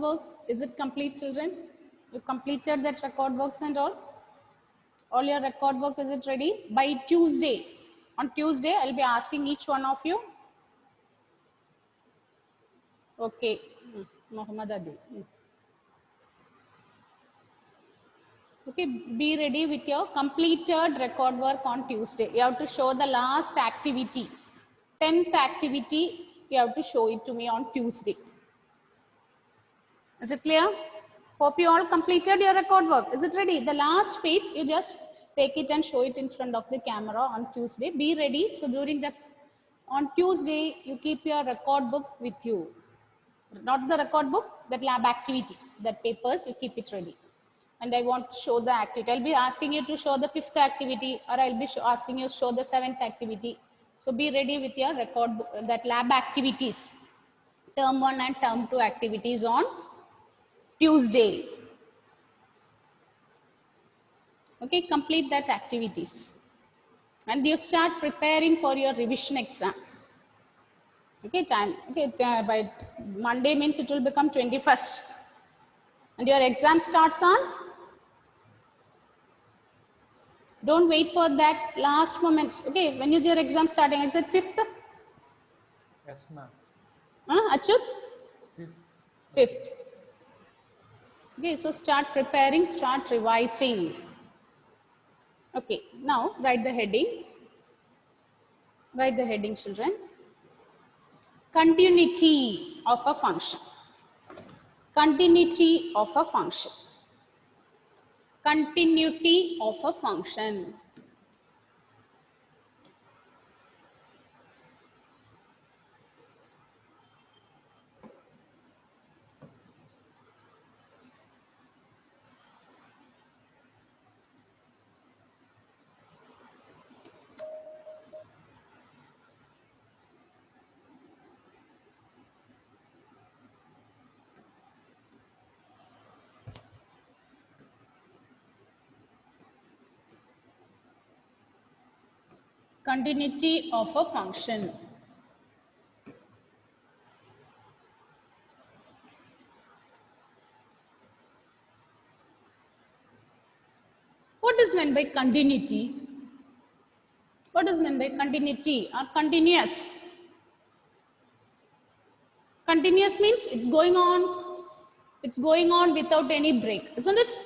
work? Is it complete, children? You completed that record works and all? All your record work, is it ready? By Tuesday. On Tuesday, I'll be asking each one of you. Okay. Muhammad Adi. Okay, be ready with your completed record work on Tuesday. You have to show the last activity. 10th activity, you have to show it to me on Tuesday. Is it clear? Hope you all completed your record work. Is it ready? The last page, you just take it and show it in front of the camera on Tuesday. Be ready. So on Tuesday, you keep your record book with you. Not the record book, that lab activity, that papers, you keep it ready. And I want to show the activity. I'll be asking you to show the 5th activity, or I'll be asking you to show the 7th activity. So be ready with your record book, that lab activities. Term 1 and term 2 activities on Tuesday. Okay, complete that activities. And you start preparing for your revision exam. Okay, by Monday means it will become 21st. And your exam starts on? Don't wait for that last moment. Okay, when is your exam starting? I said 5th? Yes, ma'am. Achut? 5th. Okay, so start preparing, start revising. Okay, now write the heading. Write the heading, children. Continuity of a function. Continuity of a function. Continuity of a function. Continuity of a function. What is meant by continuity? What is meant by continuity or continuous? Continuous means it's going on. It's going on without any break, isn't it?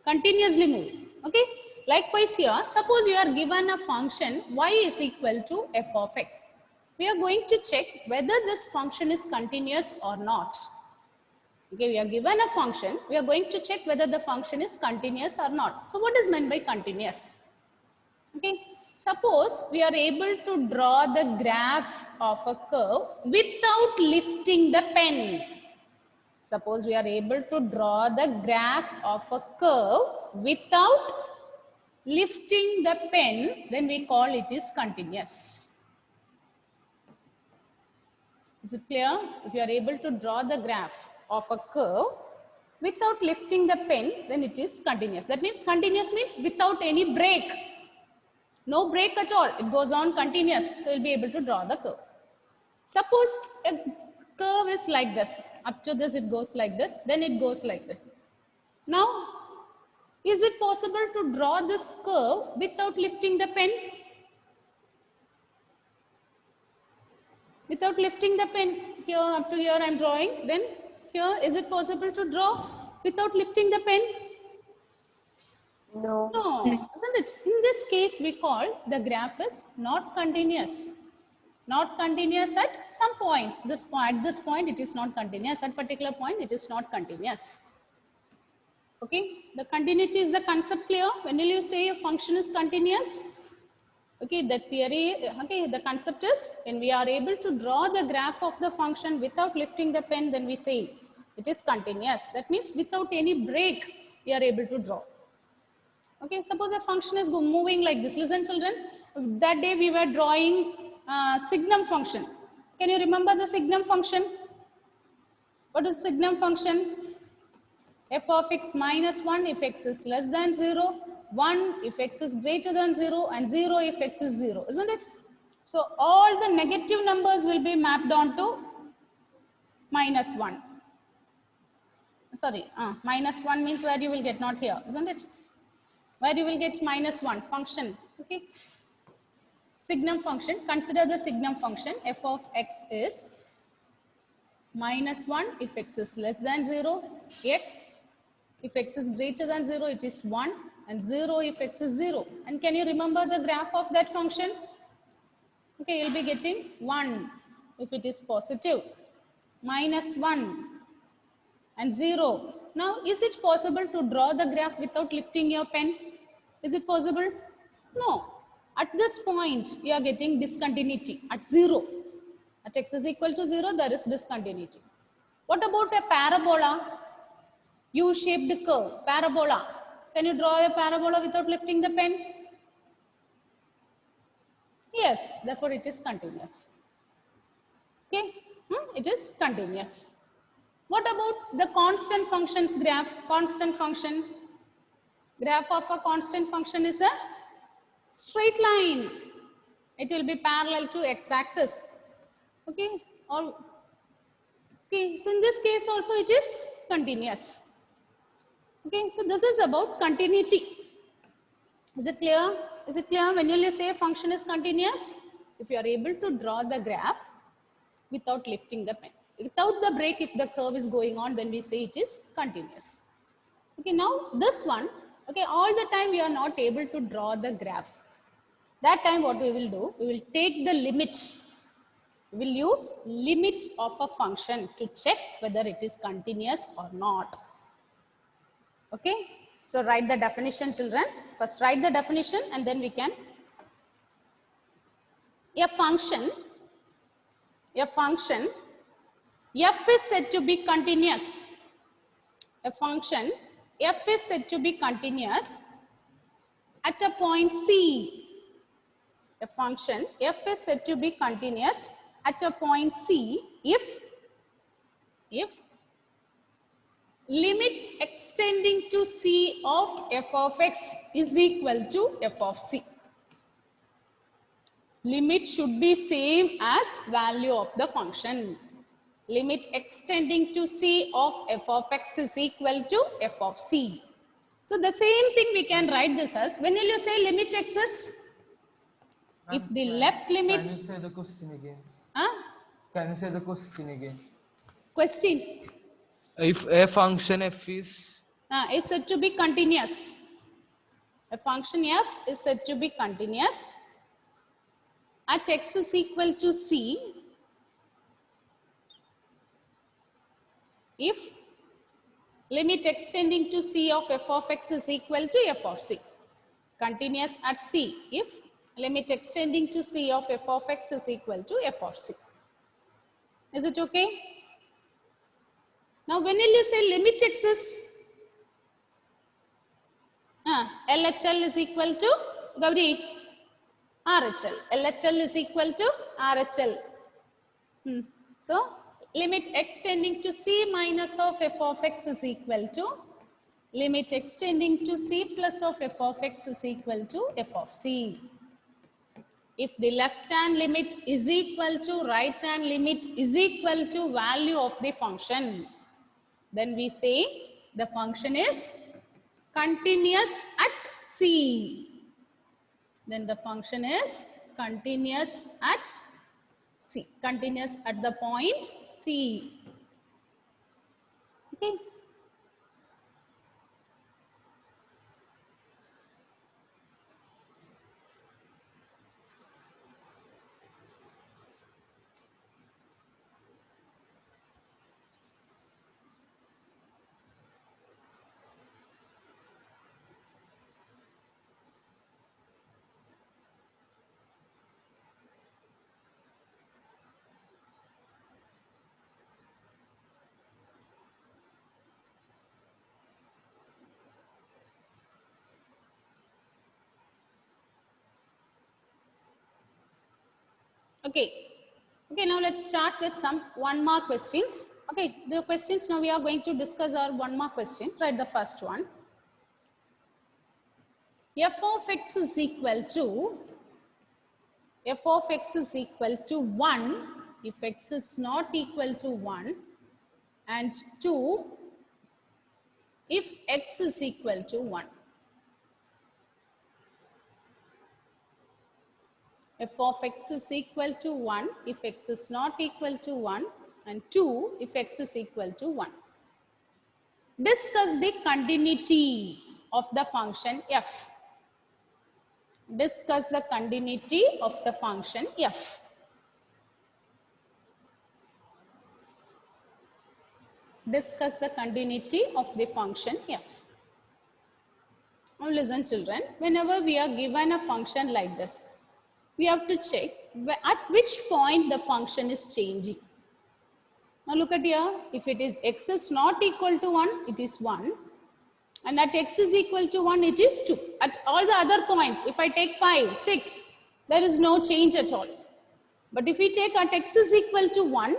Continuously move. Okay. Likewise here, suppose you are given a function y is equal to f of x. We are going to check whether this function is continuous or not. Okay, we are given a function. We are going to check whether the function is continuous or not. So what is meant by continuous? Okay, suppose we are able to draw the graph of a curve without lifting the pen. Suppose we are able to draw the graph of a curve without lifting the pen, then we call it is continuous. Is it clear? If you are able to draw the graph of a curve without lifting the pen, then it is continuous. That means continuous means without any break. No break at all. It goes on continuous. So you'll be able to draw the curve. Suppose a curve is like this. Up to this it goes like this. Then it goes like this. Now, is it possible to draw this curve without lifting the pen? Without lifting the pen. Here, up to here I am drawing. Then here, is it possible to draw without lifting the pen? No. No, isn't it? In this case, we call the graph is not continuous. Not continuous at some points. At this point, it is not continuous. At particular point, it is not continuous. Okay, the continuity is the concept clear? When will you say a function is continuous? Okay, the theory, okay, the concept is when we are able to draw the graph of the function without lifting the pen, then we say it is continuous. That means without any break, we are able to draw. Okay, suppose a function is moving like this. Listen, children, that day we were drawing signum function. Can you remember the signum function? What is signum function? F of x minus 1 if x is less than 0, 1 if x is greater than 0, and 0 if x is 0, isn't it? So all the negative numbers will be mapped onto minus 1. sorry, minus 1 means where you will get, not here, isn't it? Where you will get minus 1 function. Okay. Signum function, consider the signum function. F of x is minus 1 if x is less than 0, x if x is greater than 0 it is 1, and 0 if x is 0. And can you remember the graph of that function? Okay, you'll be getting 1 if it is positive, minus 1 and 0. Now, is it possible to draw the graph without lifting your pen? Is it possible? No. At this point, you are getting discontinuity at 0. At x is equal to 0, there is discontinuity. What about a parabola? U-shaped curve, parabola. Can you draw a parabola without lifting the pen? Yes, therefore it is continuous. Okay, it is continuous. What about the constant functions graph? Constant function. Graph of a constant function is a straight line. It will be parallel to x-axis. Okay, okay, so in this case also it is continuous. Okay, so this is about continuity. Is it clear? Is it clear when you say a function is continuous? If you are able to draw the graph without lifting the pen. Without the break, if the curve is going on, then we say it is continuous. Okay, now this one, okay, all the time we are not able to draw the graph. That time what we will do, we will take the limit. We will use limit of a function to check whether it is continuous or not. Okay, so write the definition, children. First write the definition and then we can. A function f is said to be continuous. A function f is said to be continuous at a point C. A function f is said to be continuous at a point C if limit extending to C of f of x is equal to f of C. Limit should be same as value of the function. Limit extending to C of f of x is equal to f of C. So the same thing we can write this as, when will you say limit exists? If the left limit. Can you say the question again? Huh? Can you say the question again? Question. If a function f is Said to be continuous. A function f is said to be continuous at x is equal to C if limit extending to C of f of x is equal to f of C. Continuous at C if limit extending to C of f of x is equal to f of C. Is it okay? Now when will you say limit exists? LHL is equal to, Gauri, RHL. LHL is equal to RHL. So limit extending to C minus of f of x is equal to limit extending to C plus of f of x is equal to f of C. If the left hand limit is equal to right hand limit is equal to value of the function, then we say the function is continuous at C. Then the function is continuous at C. Continuous at the point C. Okay. Okay. Okay, now let's start with some 1 mark questions. Okay, the questions now we are going to discuss our 1 mark question. Write the first one. F of x is equal to 1 if x is not equal to 1, and 2 if x is equal to 1. F of x is equal to 1 if x is not equal to 1, and 2 if x is equal to 1. Discuss the continuity of the function f. Discuss the continuity of the function f. Discuss the continuity of the function f. Now listen children, whenever we are given a function like this, we have to check at which point the function is changing. Now look at here, if it is x is not equal to 1, it is 1. And at x is equal to 1, it is 2. At all the other points, if I take 5, 6, there is no change at all. But if we take at x is equal to 1,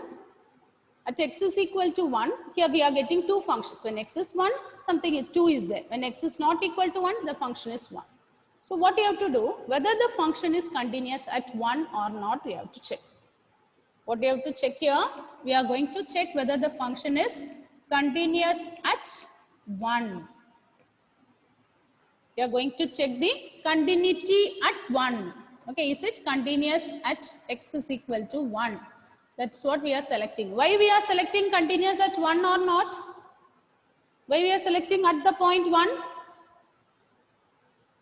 at x is equal to 1, here we are getting two functions. When x is 1, something 2 is there. When x is not equal to 1, the function is 1. So what you have to do, whether the function is continuous at 1 or not, we have to check. What you have to check here, we are going to check whether the function is continuous at 1. We are going to check the continuity at 1. Okay, is it continuous at x is equal to 1? That's what we are selecting. Why we are selecting continuous at 1 or not? Why we are selecting at the point 1?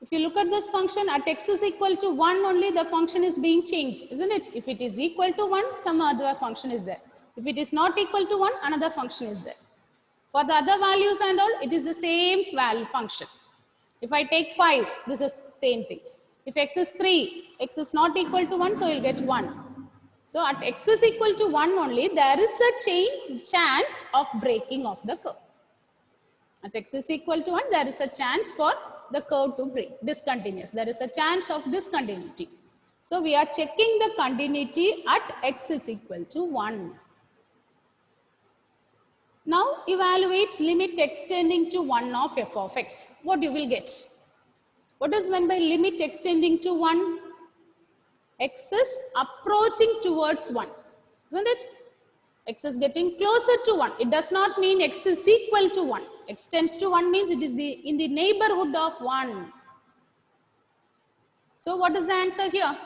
If you look at this function, at x is equal to 1 only, the function is being changed, isn't it? If it is equal to 1, some other function is there. If it is not equal to 1, another function is there. For the other values and all, it is the same value function. If I take 5, this is same thing. If x is 3, x is not equal to 1, so you'll get 1. So at x is equal to 1 only, there is a chance of breaking of the curve. At x is equal to 1, there is a chance for the curve to break, discontinuous. There is a chance of discontinuity. So we are checking the continuity at x is equal to 1. Now evaluate limit extending to 1 of f of x. What you will get? What is meant by limit extending to 1? X is approaching towards 1, isn't it? X is getting closer to 1. It does not mean x is equal to 1. X tends to 1 means it is in the neighborhood of 1. So what is the answer here?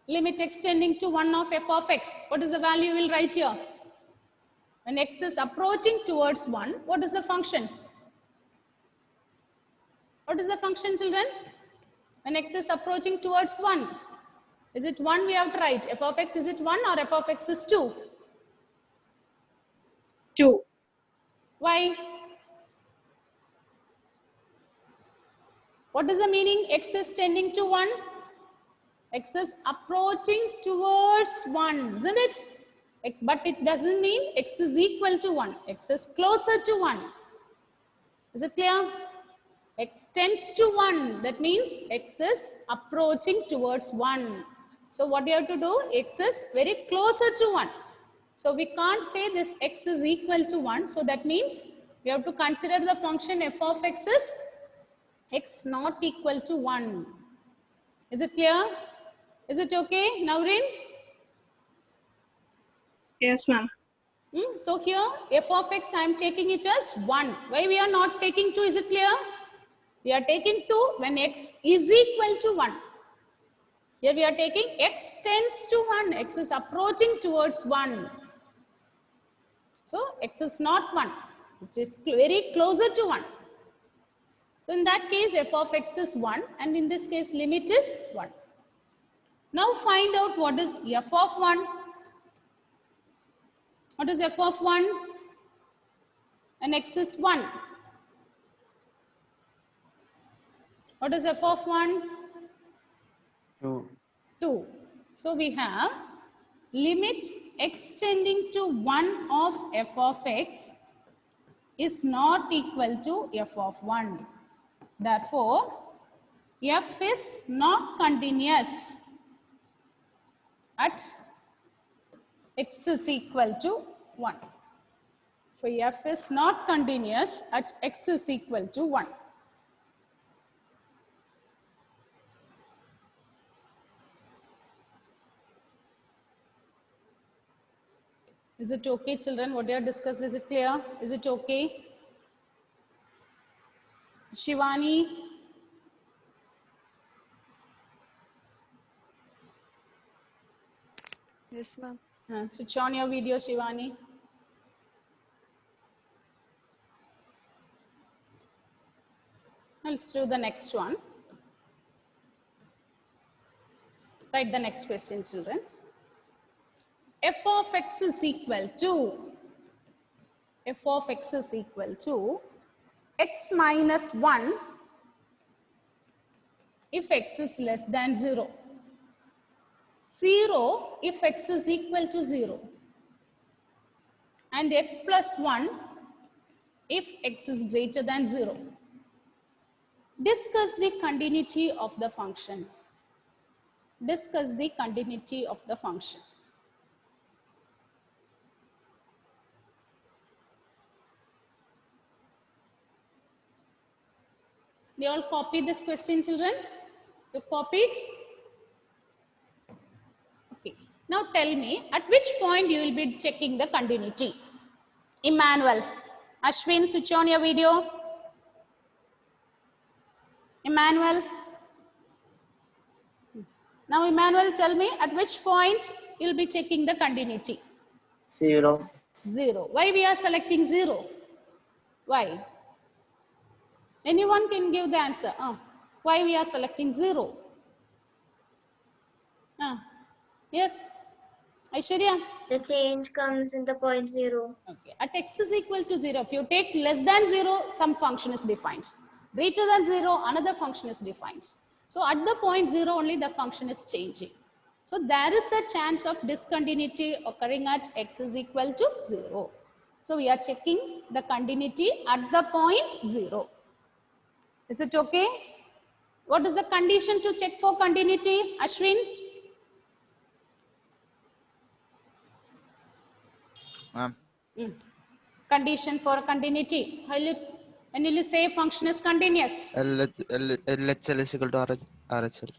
Limit extending to 1 of f of x. What is the value we will write here? When x is approaching towards 1, what is the function? What is the function, children? When x is approaching towards 1. Is it 1 we have to write? F of x, is it 1 or f of x is 2? 2. Why? What is the meaning? X is tending to 1. X is approaching towards 1, isn't it? But it doesn't mean x is equal to 1. X is closer to 1. Is it clear? X tends to 1. That means x is approaching towards 1. So what you have to do? X is very closer to 1. So we can't say this x is equal to 1. So that means we have to consider the function f of x is x not equal to 1. Is it clear? Is it okay, Naureen? Yes, ma'am. So here f of x I am taking it as 1. Why we are not taking 2? Is it clear? We are taking 2 when x is equal to 1. Here we are taking x tends to 1. X is approaching towards 1. So x is not 1. It is very closer to 1. So in that case f of x is 1 and in this case limit is 1. Now find out what is f of 1. What is f of 1? And x is 1. What is f of 1? 2. 2. So we have limit extending to 1 of f of x is not equal to f of 1. Therefore, f is not continuous at x is equal to 1. So f is not continuous at x is equal to 1. Is it okay, children? What you have discussed, is it clear? Is it okay? Shivani, Yes, ma'am. switch on your video, Shivani. Let's do the next one. Write the next question, children. F of x is equal to x minus 1 if x is less than 0. 0 if x is equal to 0. And x plus 1 if x is greater than 0. Discuss the continuity of the function. Discuss the continuity of the function. They all copy this question, children? You copied? Okay. Now tell me, at which point you will be checking the continuity? Emmanuel. Ashwin, switch on your video. Emmanuel. Now Emmanuel, tell me, at which point you will be checking the continuity? 0. 0. Why we are selecting 0? Why? Anyone can give the answer. Why we are selecting 0? Yes. Aishwarya? The change comes in the point 0. Okay. At x is equal to 0, if you take less than 0, some function is defined. Greater than 0, another function is defined. So at the point 0 only the function is changing. So there is a chance of discontinuity occurring at x is equal to 0. So we are checking the continuity at the point 0. Is it okay? What is the condition to check for continuity, Ashwin? Ma'am. Condition for continuity. When will you say function is continuous? LHL is equal to RHL.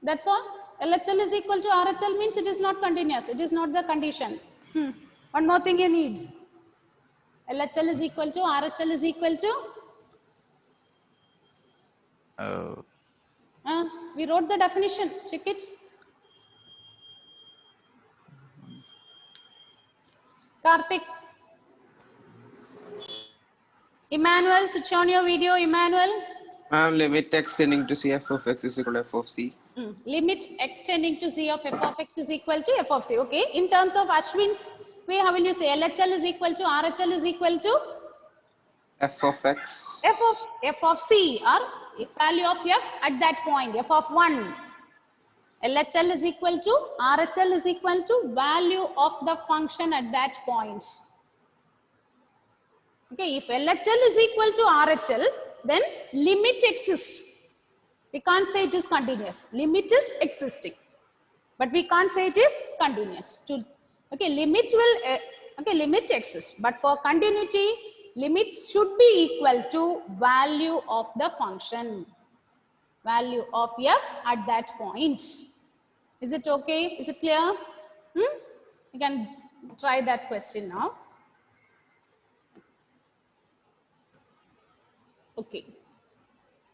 That's all. LHL is equal to RHL means it is not continuous. It is not the condition. One more thing you need. LHL is equal to RHL is equal to? We wrote the definition. Check it. Karthik. Emmanuel, switch on your video. Emmanuel. Limit x tending to c f of x is equal to f of c. Limit x tending to c of f of x is equal to f of c. Okay. In terms of Ashwin's way, how will you say? LHL is equal to RHL is equal to? F of x. F of c or value of f at that point. F of 1. LHL is equal to RHL is equal to value of the function at that point. Okay. If LHL is equal to RHL, then limit exists. We can't say it is continuous. Limit is existing, but we can't say it is continuous. Okay, limit will limit exists, but for continuity, limit should be equal to value of the function, value of f at that point. Is it okay? Is it clear? You can try that question now. Okay.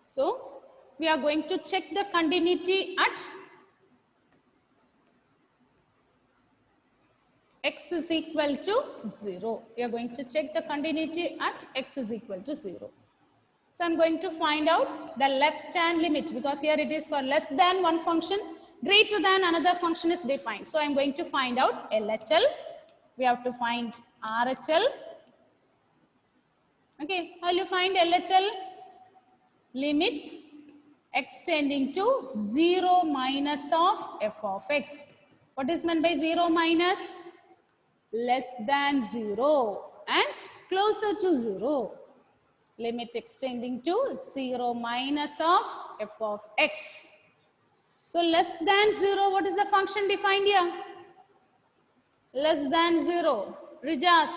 So we are going to check the continuity at x is equal to 0. We are going to check the continuity at x is equal to 0. So I'm going to find out the left hand limit, because here it is for less than one function, greater than another function is defined. So I'm going to find out LHL. We have to find RHL. Okay, how will you find LHL? Limit x tending to 0 minus of f of x. What is meant by 0 minus? Less than 0 and closer to 0. Limit x tending to 0 minus of f of x. So less than 0, what is the function defined here? Less than 0. Rijas,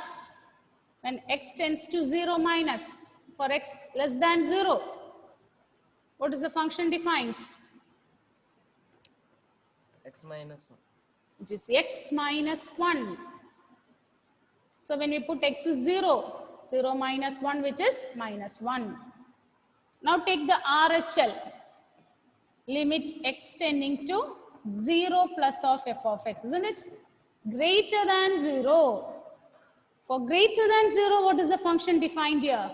when x tends to 0 minus, for x less than 0, what is the function defined? X minus 1. It is x minus 1. So when we put x is 0, 0 minus 1, which is minus 1. Now take the RHL. Limit x tending to 0 plus of f of x, isn't it? Greater than 0. For greater than 0, what is the function defined here?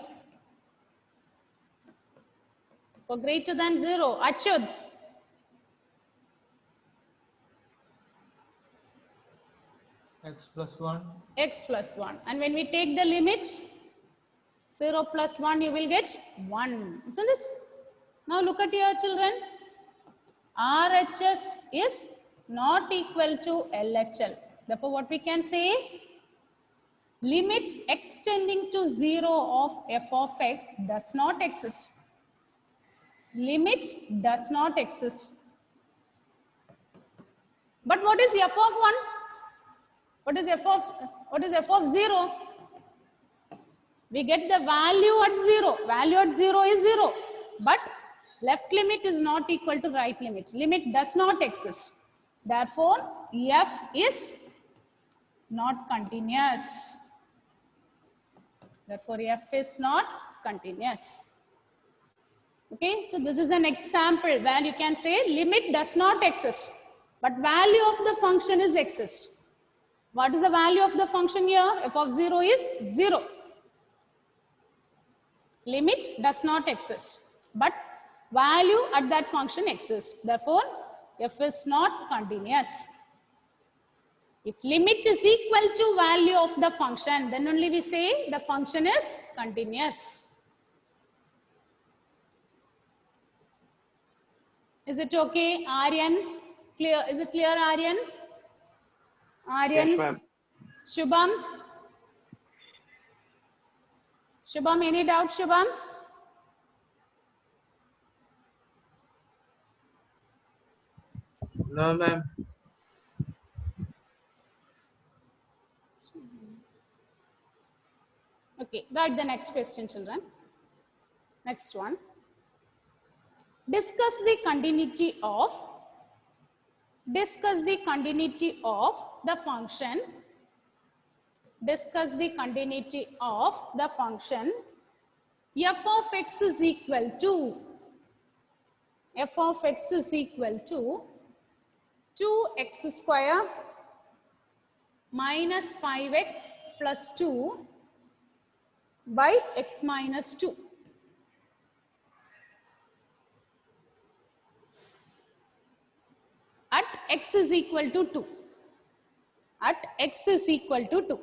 For greater than 0, Achud. X plus 1. X plus 1. And when we take the limit, 0 plus 1, you will get 1, isn't it? Now look at here, children. RHS is not equal to LHL. Therefore, what we can say? Limit x tending to 0 of f of x does not exist. Limit does not exist. But what is f of 1? What is f of 0? We get the value at 0. Value at 0 is 0. But left limit is not equal to right limit. Limit does not exist. Therefore, f is not continuous. Therefore, f is not continuous. Okay, so this is an example where you can say limit does not exist, but value of the function is exist. What is the value of the function here? F of 0 is 0. Limit does not exist, but value at that function exists. Therefore, f is not continuous. If limit is equal to value of the function, then only we say the function is continuous. Is it okay, Aryan? Clear? Is it clear, Aryan? Aryan? Yes, ma'am. Shubham? Shubham, any doubt, Shubham? No, ma'am. Okay, write the next question, children. Next one. Discuss the continuity of the function. Discuss the continuity of the function f of x is equal to 2x square minus 5x plus 2 by x minus 2. At x is equal to 2. At x is equal to 2.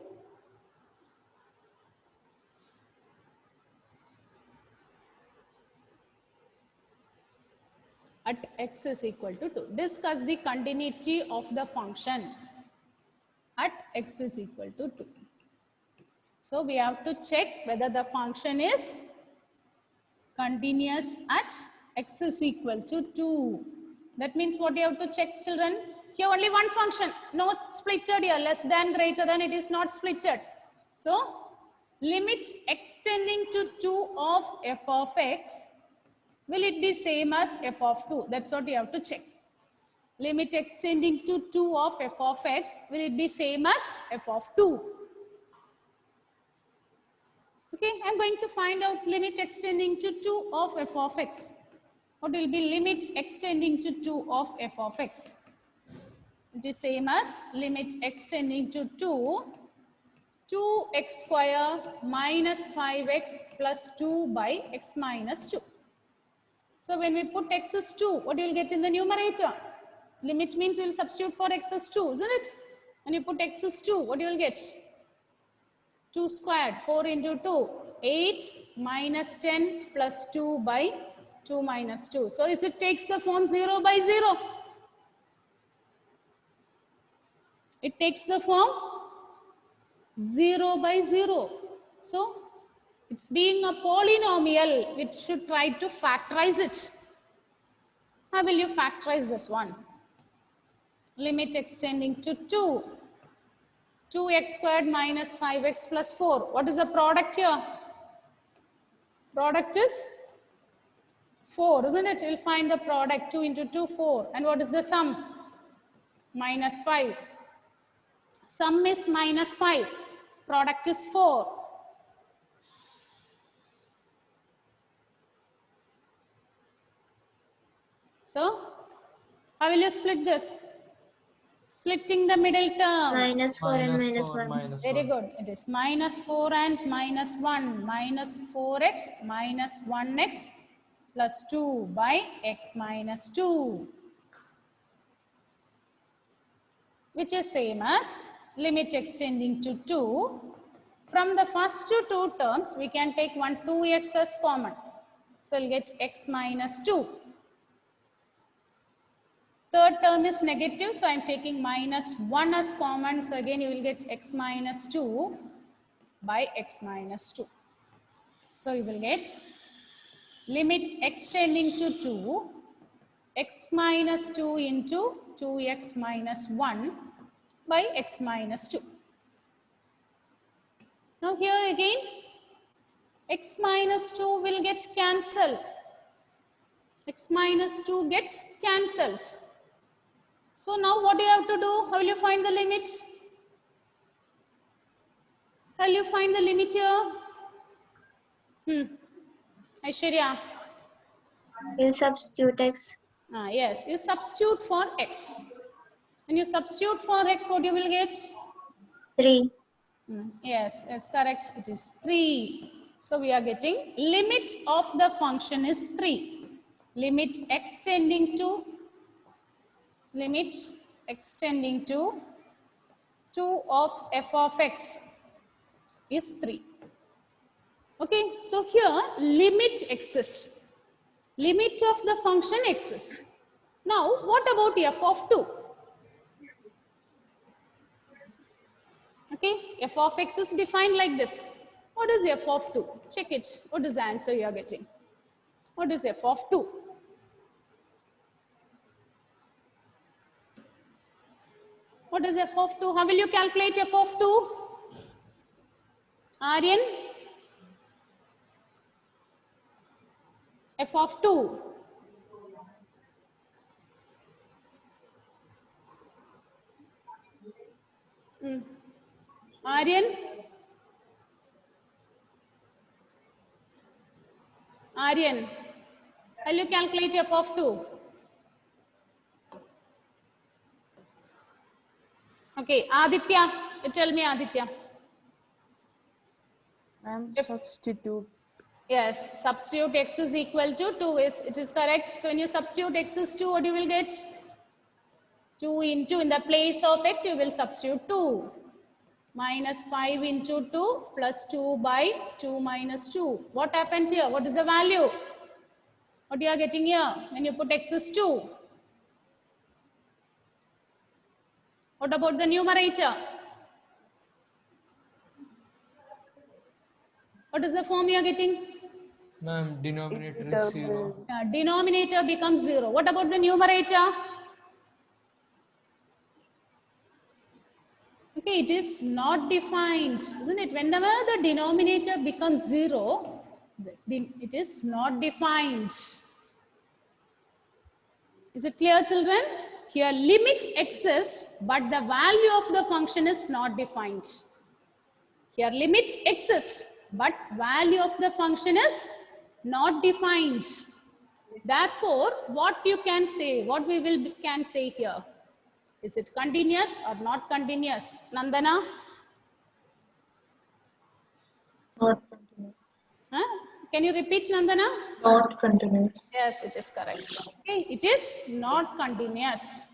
At x is equal to 2. Discuss the continuity of the function at x is equal to 2. So we have to check whether the function is continuous at x is equal to 2. That means what you have to check, children? Here only one function, not splitted here, less than, greater than, it is not splitted. So limit x tending to 2 of f of x, will it be same as f of 2? That's what you have to check. Limit x tending to 2 of f of x, will it be same as f of 2? Okay, I'm going to find out limit x tending to 2 of f of x. What will be limit x tending to 2 of f of x? It is same as limit x tending to 2x square minus 5x plus 2 by x minus 2. So when we put x is 2, what you will get in the numerator? Limit means you will substitute for x is 2, isn't it? When you put x is 2, what you will get? 2 squared, 4 into 2, 8 minus 10 plus 2 by 2 minus 2. So is it takes the form 0 by 0? It takes the form 0 by 0. So it's being a polynomial, we should try to factorize it. How will you factorize this one? Limit x tending to 2. 2x squared minus 5x plus 4. What is the product here? Product is 4, isn't it? You'll find the product 2 into 2, 4. And what is the sum? Minus 5. Sum is minus 5. Product is 4. So how will you split this? Splitting the middle term. -4 and minus 4 -1. minus Very 1. good. It is -4 and -1. -4x minus 1x plus 2 by x minus 2. Which is same as limit extending to 2. From the first two terms, we can take 2x as common. So we'll get x minus 2. Third term is negative, so I'm taking -1 as common. So again, you will get x minus 2 by x minus 2. So you will get limit extending to 2, x minus 2 into 2x minus 1 by x minus 2. Now here again, x minus 2 will get cancelled. X minus 2 gets cancelled. So now what do you have to do? How will you find the limit? How will you find the limit here? Aishwarya. We'll substitute x. Yes, you substitute for x. When you substitute for x, what you will get? 3. Yes, that's correct. It is 3. So we are getting limit of the function is 3. Limit extending to 2 of f of x is 3. Okay, so here limit exists. Limit of the function exists. Now, what about f of 2? Okay, f of x is defined like this. What is f of 2? Check it. What is the answer you are getting? What is f of 2? What is f of 2? How will you calculate f of 2? Aryan? F of 2. Aryan? Aryan, how will you calculate f of 2? Okay, Aditya, you tell me Aditya. Ma'am, substitute. Yes, substitute x is equal to 2. It is correct. So when you substitute x is 2, what you will get? 2 into, in the place of x, you will substitute 2. Minus 5 into 2 plus 2 by 2 minus 2. What happens here? What is the value? What you are getting here when you put x is 2? What about the numerator? What is the form you are getting? Ma'am, denominator is 0. Denominator becomes 0. What about the numerator? Okay, it is not defined, isn't it? Whenever the denominator becomes 0, it is not defined. Is it clear, children? Here limit exists, but the value of the function is not defined. Here limit exists, but value of the function is not defined. Therefore, what you can say, what we can say here? Is it continuous or not continuous? Nandana? Not continuous. Huh? Can you repeat, Nandana? Not continuous. Yes, it is correct. Okay, it is not continuous.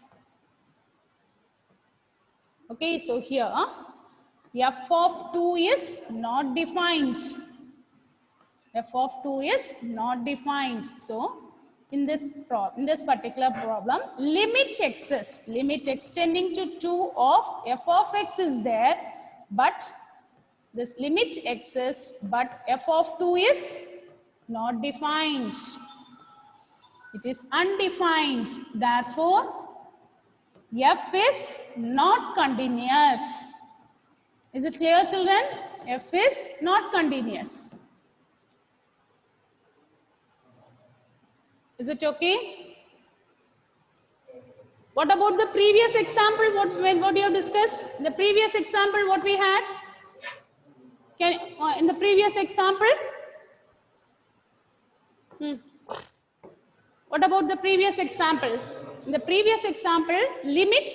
Okay, so here f of 2 is not defined. F of 2 is not defined. So in this particular problem, limit exists. Limit extending to 2 of f of x is there, but this limit exists, but f of 2 is not defined. It is undefined. Therefore, f is not continuous. Is it clear, children? F is not continuous. Is it okay? What about the previous example? What you have discussed? The previous example, what we had? In the previous example? What about the previous example? In the previous example, limit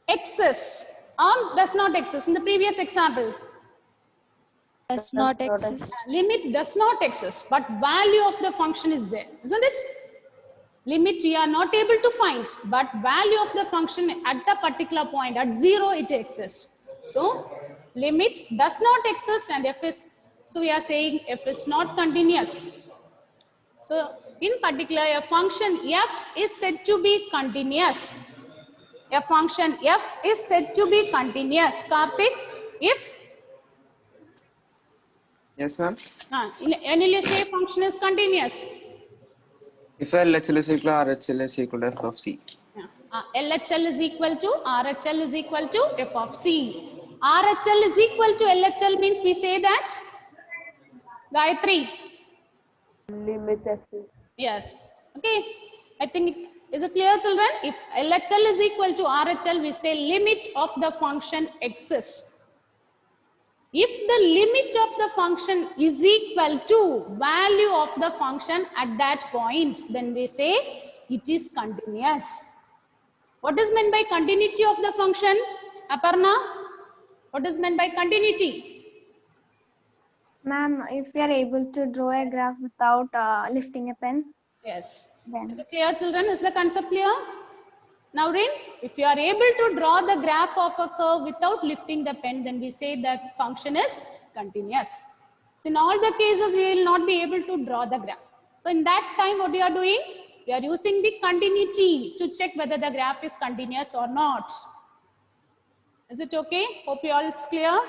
exists or does not exist. In the previous example, Does not exist. limit does not exist, but value of the function is there, isn't it? Limit we are not able to find, but value of the function at the particular point, at 0, it exists. So limit does not exist and f is, so we are saying f is not continuous. So in particular, a function f is said to be continuous. A function f is said to be continuous. Karthik, if Yes, ma'am. Anil say function is continuous. If LHL is equal to RHL is equal to f of c. LHL is equal to RHL is equal to f of c. RHL is equal to LHL means we say that Gayatri. Limit f is Yes. Okay. I think is it clear, children? If LHL is equal to RHL, we say limit of the function exists. If the limit of the function is equal to value of the function at that point, then we say it is continuous. What is meant by continuity of the function? Aparna, what is meant by continuity? Ma'am, if we are able to draw a graph without lifting a pen, Yes. then Is it clear, children? Is the concept clear? Now, Rin, if you are able to draw the graph of a curve without lifting the pen, then we say that function is continuous. So, in all the cases, we will not be able to draw the graph. So, in that time, what you are doing? You are using the continuity to check whether the graph is continuous or not. Is it okay? Hope you all it's clear.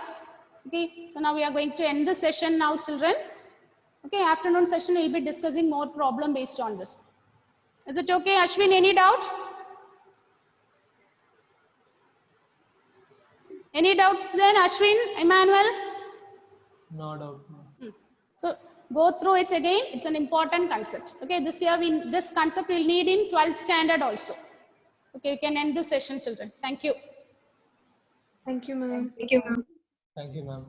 Okay, so now we are going to end the session now, children. Okay, afternoon session, we'll be discussing more problem based on this. Is it okay, Ashwin? Any doubt? Any doubts then, Ashwin, Emmanuel? No doubt. No. So go through it again. It's an important concept. Okay, this year this concept we'll need in 12th standard also. Okay, you can end the session, children. Thank you. Thank you, ma'am. Thank you, ma'am.